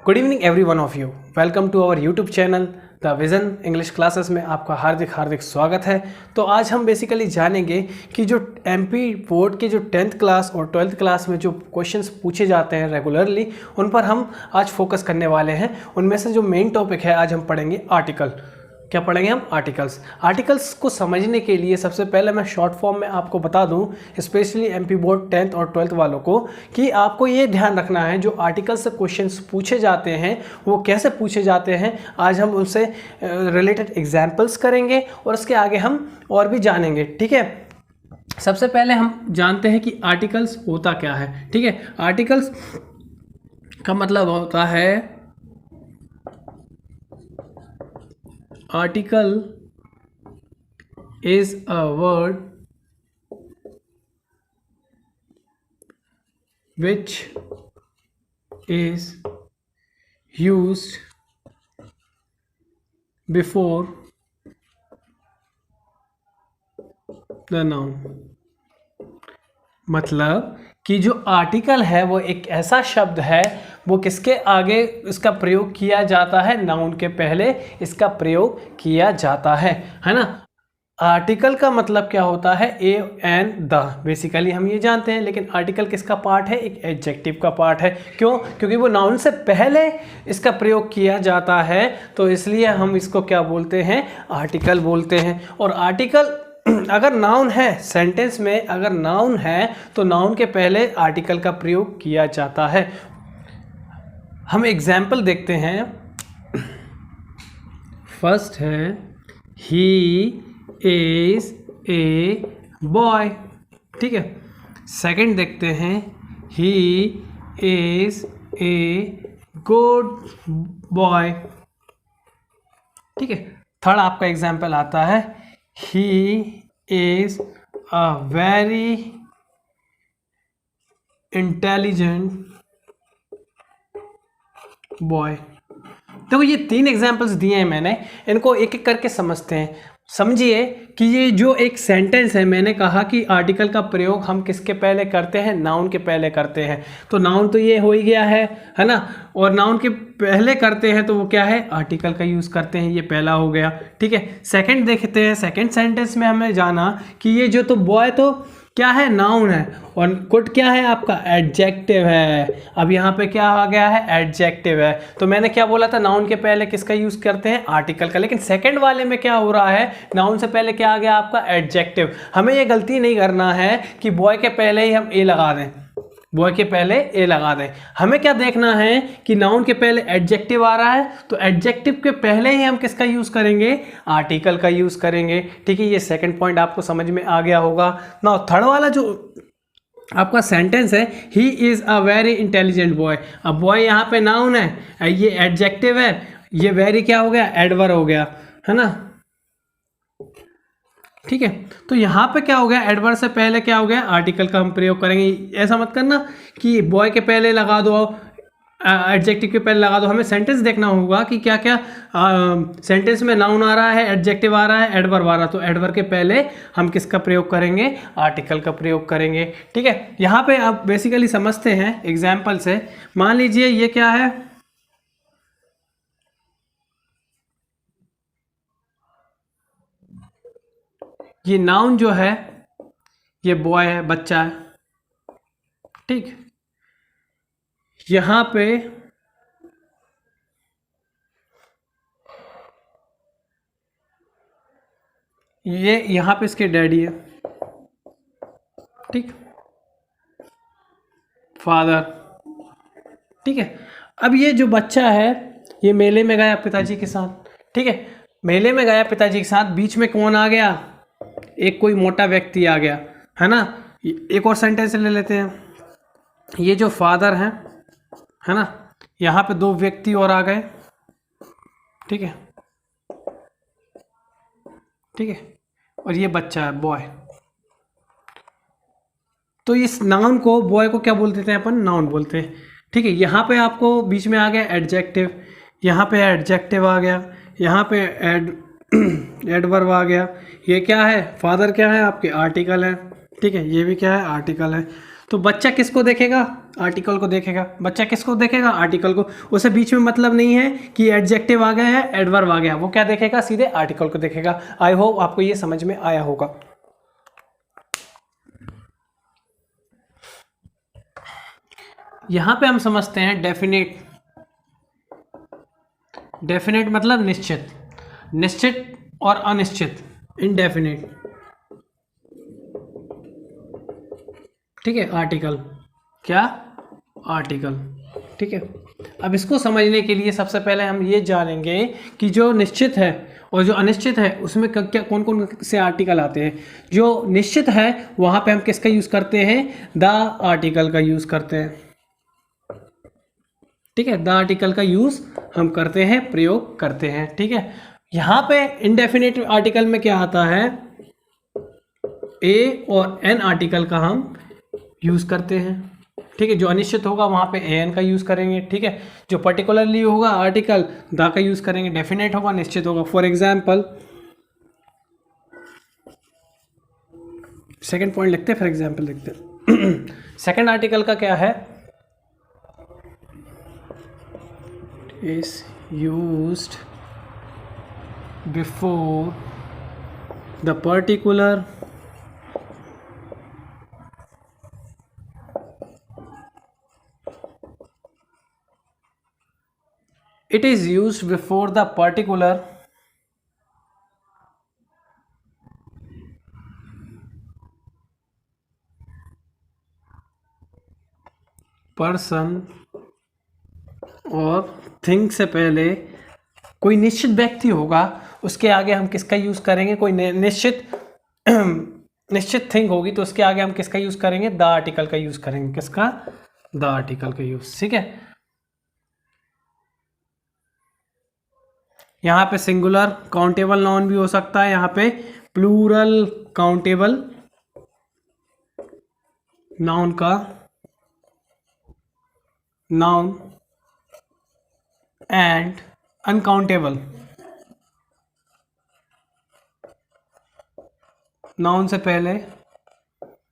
Good evening every one of you. Welcome to our YouTube channel the Vision English classes में आपका हार्दिक हार्दिक स्वागत है। तो आज हम बेसिकली जानेंगे कि जो एमपी बोर्ड के जो 10th क्लास और 12th क्लास में जो क्वेश्चंस पूछे जाते हैं रेगुलरली, उन पर हम आज फोकस करने वाले हैं। उनमें से जो मेन टॉपिक है, आज हम पढ़ेंगे आर्टिकल। क्या पढ़ेंगे हम? आर्टिकल्स को समझने के लिए सबसे पहले मैं शॉर्ट फॉर्म में आपको बता दूं, स्पेशली एमपी बोर्ड 10th और 12th वालों को, कि आपको ये ध्यान रखना है जो आर्टिकल से क्वेश्चंस पूछे जाते हैं वो कैसे पूछे जाते हैं। आज हम उनसे रिलेटेड एग्जांपल्स करेंगे और उसके आगे हम और भी जानेंगे। ठीक है, सबसे पहले हम जानते हैं कि आर्टिकल्स होता क्या है। ठीक है, आर्टिकल्स का मतलब होता है, article is a word which is used before the noun। मतलब कि जो आर्टिकल है वो एक ऐसा शब्द है, वो किसके आगे इसका प्रयोग किया जाता है? नाउन के पहले इसका प्रयोग किया जाता है ना। आर्टिकल का मतलब क्या होता है? ए एंड द, बेसिकली हम ये जानते हैं। लेकिन आर्टिकल किसका पार्ट है? एक एडजेक्टिव का पार्ट है। क्यों? क्योंकि वो नाउन से पहले इसका प्रयोग किया जाता है, तो इसलिए हम इसको क्या बोलते हैं? आर्टिकल बोलते हैं। और आर्टिकल अगर नाउन है, सेंटेंस में अगर नाउन है तो नाउन के पहले आर्टिकल का प्रयोग किया जाता है। हम एग्जाम्पल देखते हैं। फर्स्ट है ही इज ए बॉय। ठीक है, सेकंड देखते हैं he is a good boy. ठीक है, थर्ड आपका एग्जाम्पल आता है he is a very intelligent boy। देखो, ये 3 एग्जाम्पल्स दिए हैं मैंने, इनको एक एक करके समझते हैं। समझिए कि ये जो एक सेंटेंस है, मैंने कहा कि आर्टिकल का प्रयोग हम किसके पहले करते हैं? नाउन के पहले करते हैं। तो नाउन तो ये हो ही गया है ना। और नाउन के पहले करते हैं तो वो क्या है? आर्टिकल का यूज़ करते हैं। ये पहला हो गया। ठीक है, सेकंड देखते हैं। सेकंड सेंटेंस में हमें जाना कि ये जो तो बॉय तो क्या है? नाउन है, और गुड क्या है आपका? एडजेक्टिव है। अब यहाँ पे क्या आ गया है? एडजेक्टिव है। तो मैंने क्या बोला था? नाउन के पहले किसका यूज़ करते हैं? आर्टिकल का। लेकिन सेकंड वाले में क्या हो रहा है? नाउन से पहले क्या आ गया आपका? एडजेक्टिव। हमें ये गलती नहीं करना है कि बॉय के पहले ही हम ए लगा दें, बॉय के पहले ए लगा दें। हमें क्या देखना है कि नाउन के पहले एडजेक्टिव आ रहा है, तो एडजेक्टिव के पहले ही हम किसका यूज़ करेंगे? आर्टिकल का यूज़ करेंगे। ठीक है, ये सेकंड पॉइंट आपको समझ में आ गया होगा ना। थर्ड वाला जो आपका सेंटेंस है, he is a very intelligent boy. अब बॉय यहाँ पे नाउन है, ये एडजेक्टिव है, ये वेरी क्या हो गया? एडवर्ब हो गया, है ना। ठीक है, तो यहाँ पे क्या हो गया? एडवर्ब से पहले क्या हो गया? आर्टिकल का हम प्रयोग करेंगे। ऐसा मत करना कि बॉय के पहले लगा दो, एडजेक्टिव के पहले लगा दो। हमें सेंटेंस देखना होगा कि क्या क्या सेंटेंस में नाउन आ रहा है, एडजेक्टिव आ रहा है, एडवर्ब आ रहा है। तो एडवर्ब के पहले हम किसका प्रयोग करेंगे? आर्टिकल का प्रयोग करेंगे। ठीक है, यहाँ पे आप बेसिकली समझते हैं एग्जाम्पल से। मान लीजिए ये क्या है? ये नाउन जो है, ये बॉय है, बच्चा है। ठीक, यहां पे ये यहां पे इसके डैडी है। ठीक, फादर। ठीक है, अब ये जो बच्चा है ये मेले में गया पिताजी के साथ। ठीक है, मेले में गया पिताजी के साथ, बीच में कौन आ गया? एक कोई मोटा व्यक्ति आ गया, है ना। एक और सेंटेंस ले लेते हैं। ये जो फादर है ना, यहाँ पे 2 व्यक्ति और आ गए। ठीक है, ठीक है, और ये बच्चा है, बॉय। तो इस नाउन को, बॉय को क्या बोल देते हैं अपन? नाउन बोलते हैं। ठीक है, यहाँ पे आपको बीच में आ गया एडजेक्टिव, यहाँ पे एडजेक्टिव आ गया, यहाँ पे एडवर्ब आ गया। ये क्या है? फादर क्या है आपके? आर्टिकल है। ठीक है, ये भी क्या है? आर्टिकल है। तो बच्चा किसको देखेगा? आर्टिकल को देखेगा। बच्चा किसको देखेगा? आर्टिकल को। उसे बीच में मतलब नहीं है कि एडजेक्टिव आ गया है, एडवर्ब आ गया, वो क्या देखेगा? सीधे आर्टिकल को देखेगा। आई होप आपको ये समझ में आया होगा। यहां पे हम समझते हैं डेफिनेट। डेफिनेट मतलब निश्चित, निश्चित और अनिश्चित, इनडेफिनेट। ठीक है, आर्टिकल, क्या? आर्टिकल। ठीक है, अब इसको समझने के लिए सबसे पहले हम ये जानेंगे कि जो निश्चित है और जो अनिश्चित है उसमें क्या कौन कौन से आर्टिकल आते हैं। जो निश्चित है वहां पे हम किसका यूज करते हैं? द आर्टिकल का यूज करते हैं। ठीक है, द आर्टिकल का यूज हम करते हैं, प्रयोग करते हैं। ठीक है, यहां पे इनडेफिनेट आर्टिकल में क्या आता है? ए और एन आर्टिकल का हम यूज करते हैं। ठीक है, जो अनिश्चित होगा वहां पे ए एन का यूज करेंगे। ठीक है, जो पर्टिकुलरली होगा आर्टिकल द का यूज करेंगे। डेफिनेट होगा, निश्चित होगा। फॉर एग्जाम्पल सेकेंड पॉइंट लिखते हैं, फॉर एग्जाम्पल लिखते हैं। सेकेंड आर्टिकल का क्या है? Is used before the particular it is used before the particular person और थिंग से पहले कोई निश्चित व्यक्ति होगा उसके आगे हम किसका यूज करेंगे? कोई निश्चित निश्चित थिंग होगी तो उसके आगे हम किसका यूज करेंगे? द आर्टिकल का यूज करेंगे। किसका? द आर्टिकल का यूज। ठीक है, यहाँ पे सिंगुलर काउंटेबल नाउन भी हो सकता है, यहाँ पे प्लूरल काउंटेबल नाउन का नाउन एंड अनकाउंटेबल नाउन से पहले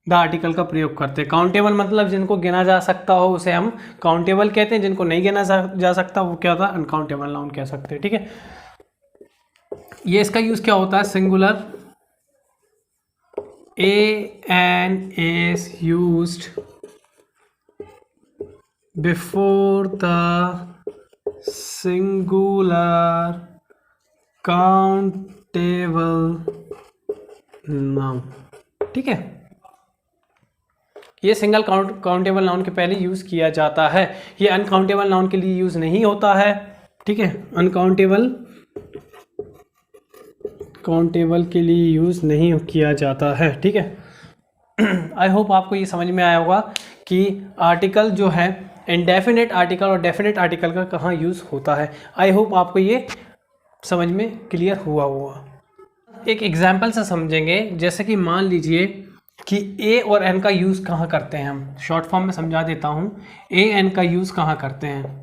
द आर्टिकल का प्रयोग करते हैं। काउंटेबल मतलब जिनको गिना जा सकता हो उसे हम काउंटेबल कहते हैं, जिनको नहीं गिना जा सकता वो क्या होता है? अनकाउंटेबल नाउन कह सकते हैं। ठीक है, ये इसका यूज क्या होता है? Singular A an is used before the singular countable noun. ठीक है, ये सिंगल काउंटेबल नाउन के पहले यूज किया जाता है, ये अनकाउंटेबल नाउन के लिए यूज नहीं होता है। ठीक है, अनकाउंटेबल काउंटेबल के लिए यूज नहीं किया जाता है। ठीक है, आई होप आपको ये समझ में आया होगा कि आर्टिकल जो है इनडेफिनेट आर्टिकल और डेफिनेट आर्टिकल का कहाँ यूज होता है। आई होप आपको ये समझ में क्लियर हुआ होगा। एक एग्जाम्पल से समझेंगे, जैसे कि मान लीजिए कि ए और एन का यूज़ कहाँ करते हैं। हम शॉर्ट फॉर्म में समझा देता हूँ। ए एन का यूज़ कहाँ करते हैं?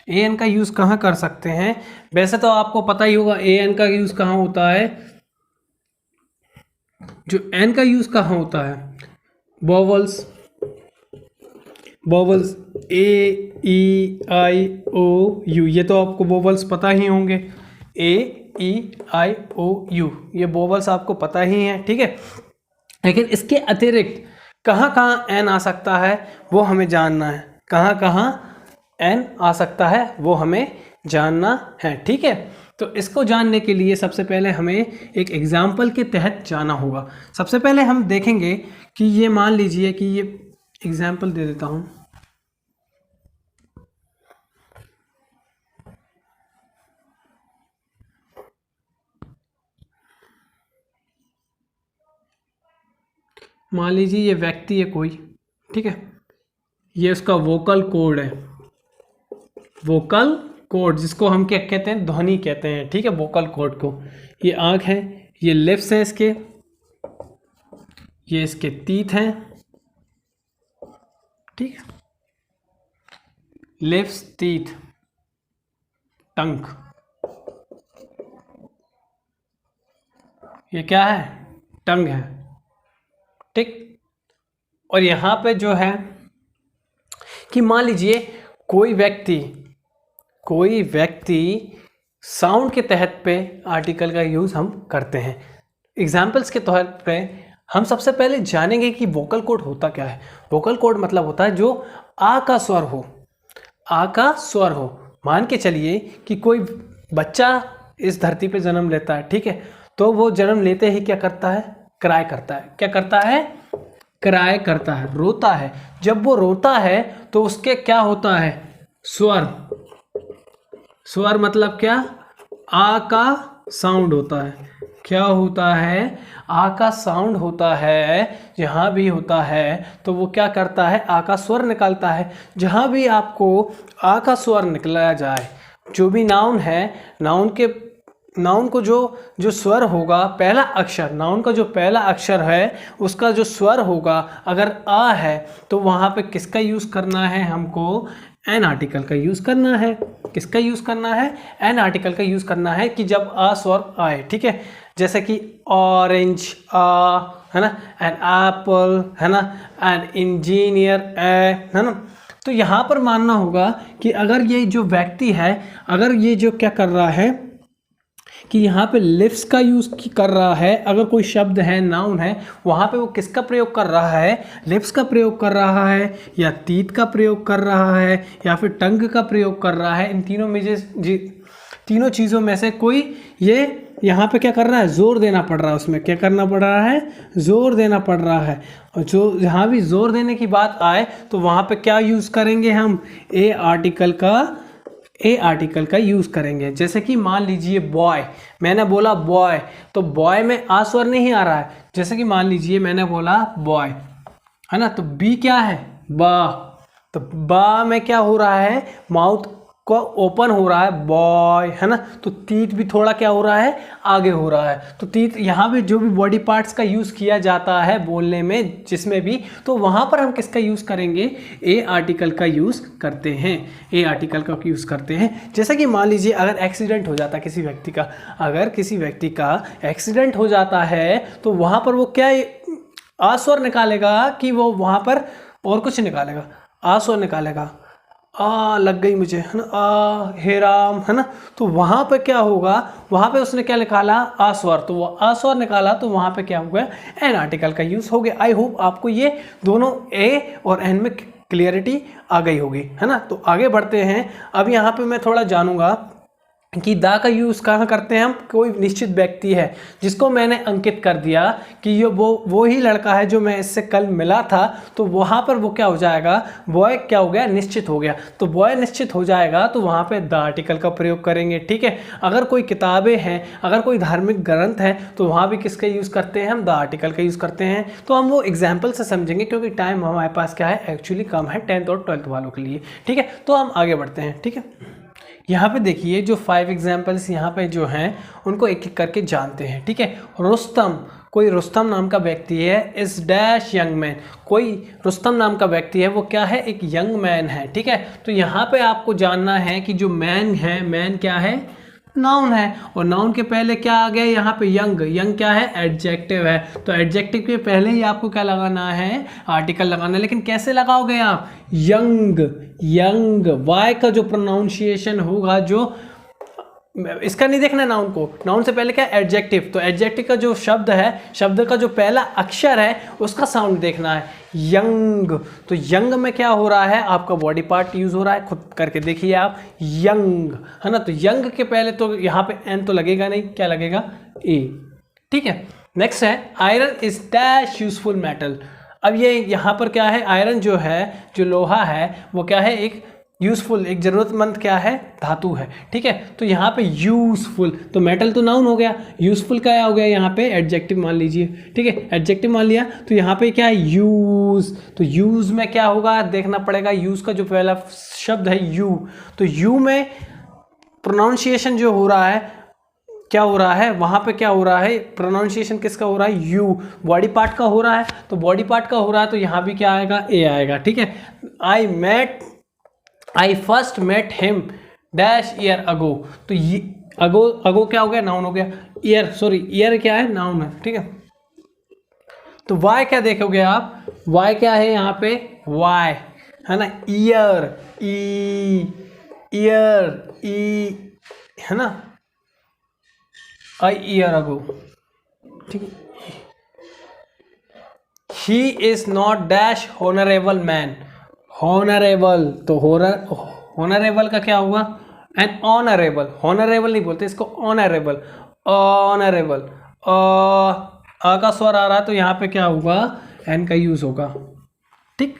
ए एन का यूज़ कहाँ कर सकते हैं? वैसे तो आपको पता ही होगा ए एन का यूज़ कहाँ होता है। जो एन का यूज़ कहाँ होता है? Vowels, vowels A E I O U, ये तो आपको वोवल्स पता ही होंगे। ए ई आई ओ यू, ये वोवल्स आपको पता ही हैं। ठीक है, लेकिन इसके अतिरिक्त कहाँ कहाँ एन आ सकता है वो हमें जानना है। कहाँ कहाँ एन आ सकता है वो हमें जानना है। ठीक है, तो इसको जानने के लिए सबसे पहले हमें एक एग्जाम्पल के तहत जाना होगा। सबसे पहले हम देखेंगे कि ये मान लीजिए कि ये एग्जाम्पल दे देता हूँ। मान लीजिए ये व्यक्ति है कोई, ठीक है, ये उसका वोकल कोड है। वोकल कोड जिसको हम क्या कहते हैं? ध्वनि कहते हैं। ठीक है, वोकल कोड को। ये आँख है, ये लिप्स हैं इसके, ये इसके तीत हैं। ठीक है, लिप्स, टीथ, टंग, ये क्या है? टंग है। ठीक, और यहाँ पे जो है कि मान लीजिए कोई व्यक्ति साउंड के तहत पे आर्टिकल का यूज़ हम करते हैं। एग्जाम्पल्स के तौर पे हम सबसे पहले जानेंगे कि वोकल कॉर्ड होता क्या है। वोकल कॉर्ड मतलब होता है जो आ का स्वर हो, आ का स्वर हो। मान के चलिए कि कोई बच्चा इस धरती पे जन्म लेता है, ठीक है, तो वो जन्म लेते ही क्या करता है, क्राई करता है। क्या करता है, क्राई करता है, रोता है। जब वो रोता है तो उसके क्या होता है, स्वर। स्वर मतलब क्या, आ का साउंड होता है। क्या होता है, आ का साउंड होता है। जहाँ भी होता है तो वो क्या करता है, आ का स्वर निकालता है। जहाँ भी आपको आ का स्वर निकला जाए, जो भी नाउन है, नाउन को जो स्वर होगा, पहला अक्षर, नाउन का जो पहला अक्षर है उसका जो स्वर होगा, अगर आ है तो वहाँ पे किसका यूज़ करना है, हमको एन आर्टिकल का यूज़ करना है। किसका यूज़ करना है, एन आर्टिकल का यूज़ करना है कि जब आ स्वर आए, ठीक है। जैसे कि ऑरेंज आ, है ना, एन एप्पल, है ना, एन इंजीनियर है ना। तो यहाँ पर मानना होगा कि अगर ये जो व्यक्ति है, अगर ये जो क्या कर रहा है कि यहाँ पे लिप्स का यूज़ कर रहा है, अगर कोई शब्द है, नाउन है, वहाँ पे वो किसका प्रयोग कर रहा है, लिप्स का प्रयोग कर रहा है, या तीत का प्रयोग कर रहा है, या फिर टंग का प्रयोग कर रहा है। इन तीनों में तीनों चीज़ों में से कोई ये यहाँ पे क्या कर रहा है, जोर देना पड़ रहा है। उसमें क्या करना पड़ रहा है, जोर देना पड़ रहा है। और जो जहाँ भी जोर देने की बात आए तो वहाँ पे क्या यूज़ करेंगे हम, ए आर्टिकल का यूज़ करेंगे। जैसे कि मान लीजिए बॉय, मैंने बोला बॉय, तो बॉय में आ स्वर नहीं आ रहा है। जैसे कि मान लीजिए मैंने बोला बॉय, है ना, तो बी क्या है, बा। तो बा में क्या हो रहा है, माउथ को ओपन हो रहा है, बॉय, है ना। तो तीत भी थोड़ा क्या हो रहा है, आगे हो रहा है। तो तीत यहाँ पे जो भी बॉडी पार्ट्स का यूज़ किया जाता है बोलने में, जिसमें भी, तो वहाँ पर हम किसका यूज़ करेंगे, ए आर्टिकल का यूज़ करते हैं। ए आर्टिकल का यूज़ करते हैं। जैसे कि मान लीजिए अगर एक्सीडेंट हो जाता है किसी व्यक्ति का, अगर किसी व्यक्ति का एक्सीडेंट हो जाता है तो वहाँ पर वो क्या आ स्वर निकालेगा कि वो वहाँ पर और कुछ निकालेगा, आ स्वर निकालेगा। आ लग गई मुझे, है ना, आ हे राम, है ना। तो वहाँ पे क्या होगा, वहाँ पे उसने क्या निकाला, आ स्वर। तो वो आ स्वर निकाला तो वहाँ पे क्या हो गया, एन आर्टिकल का यूज़ हो गया। आई होप आपको ये दोनों ए और एन में क्लियरिटी आ गई होगी, है ना। तो आगे बढ़ते हैं। अब यहाँ पे मैं थोड़ा जानूंगा कि दा का यूज़ कहाँ करते हैं हम। कोई निश्चित व्यक्ति है जिसको मैंने अंकित कर दिया कि ये वो ही लड़का है जो मैं इससे कल मिला था, तो वहाँ पर वो क्या हो जाएगा, बॉय क्या हो गया, निश्चित हो गया। तो बॉय निश्चित हो जाएगा तो वहाँ पे द आर्टिकल का प्रयोग करेंगे, ठीक है। अगर कोई किताबें हैं, अगर कोई धार्मिक ग्रंथ है, तो वहाँ भी किसका यूज़ करते हैं हम, द आर्टिकल का यूज़ करते हैं। तो हम वो एग्जाम्पल से समझेंगे क्योंकि टाइम हमारे पास क्या है, एक्चुअली कम है 10th और 12th वालों के लिए, ठीक है। तो हम आगे बढ़ते हैं, ठीक है। यहाँ पे देखिए जो 5 एग्जाम्पल्स यहाँ पे जो हैं उनको एक एक करके जानते हैं, ठीक है। रुस्तम, कोई रुस्तम नाम का व्यक्ति है, इस डैश यंग मैन, कोई रुस्तम नाम का व्यक्ति है, वो क्या है, एक यंग मैन है, ठीक है। तो यहाँ पे आपको जानना है कि जो मैन है, मैन क्या है, नाउन है, और नाउन के पहले क्या आ गया यहाँ पे, यंग। यंग क्या है, एडजेक्टिव है। तो एडजेक्टिव के पहले ही आपको क्या लगाना है, आर्टिकल लगाना है। लेकिन कैसे लगाओगे आप, यंग, यंग, वाई का जो प्रोनाउंसिएशन होगा, जो इसका नहीं देखना नाउन को, नाउन से पहले क्या, एडजेक्टिव। तो एडजेक्टिव का जो शब्द है, शब्द का जो पहला अक्षर है उसका साउंड देखना है, यंग। तो यंग में क्या हो रहा है, आपका बॉडी पार्ट यूज हो रहा है, खुद करके देखिए आप, यंग, है ना। तो यंग के पहले तो यहाँ पे एन तो लगेगा नहीं, क्या लगेगा, ए, ठीक है। नेक्स्ट है iron is dash useful metal. अब ये यहाँ पर क्या है, आयरन जो है, जो लोहा है, वो क्या है, एक यूजफुल, एक जरूरतमंद क्या है, धातु है, ठीक है। तो यहाँ पे यूजफुल, तो मेटल तो नाउन हो गया, यूजफुल क्या हो गया, यहाँ पे एडजेक्टिव मान लीजिए, ठीक है, एडजेक्टिव मान लिया। तो यहाँ पे क्या है, यूज। तो यूज में क्या होगा, देखना पड़ेगा, यूज का जो पहला शब्द है यू, तो यू में प्रोनाउंसिएशन जो हो रहा है, क्या हो रहा है वहाँ पे, क्या हो रहा है, प्रोनाउंसिएशन किसका हो रहा है, यू, बॉडी पार्ट का हो रहा है। तो बॉडी पार्ट का हो रहा है तो यहाँ भी क्या आएगा, ए आएगा, ठीक है। I first met him dash year ago. तो ये अगो क्या हो गया, नाउन हो गया। ईयर क्या है, नाउन है, ठीक है। तो वाई क्या देखोगे आप, वाई क्या है यहाँ पे, वाई है ना, ईयर, ईयर, ई है ना, अ ईयर अगो, ठीक है। He is not dash honourable man, honourable तो होनरेबल का क्या हुआ, एन ऑनरेबल, होनरेबल नहीं बोलते इसको, ऑनरेबल, ऑनरेबल, अ का स्वर आ रहा है तो यहाँ पे क्या होगा, एन का यूज होगा, ठीक।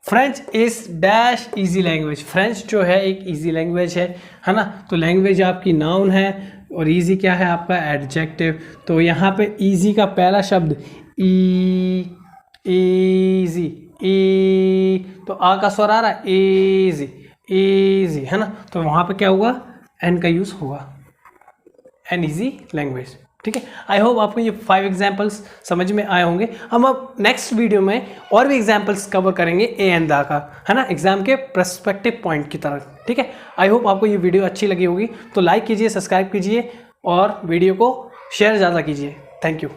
French is dash easy language, French जो है एक इजी लैंग्वेज है ना, तो लैंग्वेज आपकी नाउन है और इजी क्या है आपका एडजेक्टिव। तो यहाँ पे इजी का पहला शब्द इजी, ई तो आ का स्वर आ रहा है, इजी, इजी है ना, तो वहाँ पे क्या हुआ, एन का यूज होगा, एन इजी लैंग्वेज, ठीक है। आई होप आपको ये 5 एग्जाम्पल्स समझ में आए होंगे। हम अब नेक्स्ट वीडियो में और भी एग्जाम्पल्स कवर करेंगे ए एंड दा का, है ना, एग्जाम के पर्सपेक्टिव पॉइंट की तरह, ठीक है। आई होप आपको ये वीडियो अच्छी लगी होगी, तो लाइक कीजिए, सब्सक्राइब कीजिए और वीडियो को शेयर ज़्यादा कीजिए। Thank you.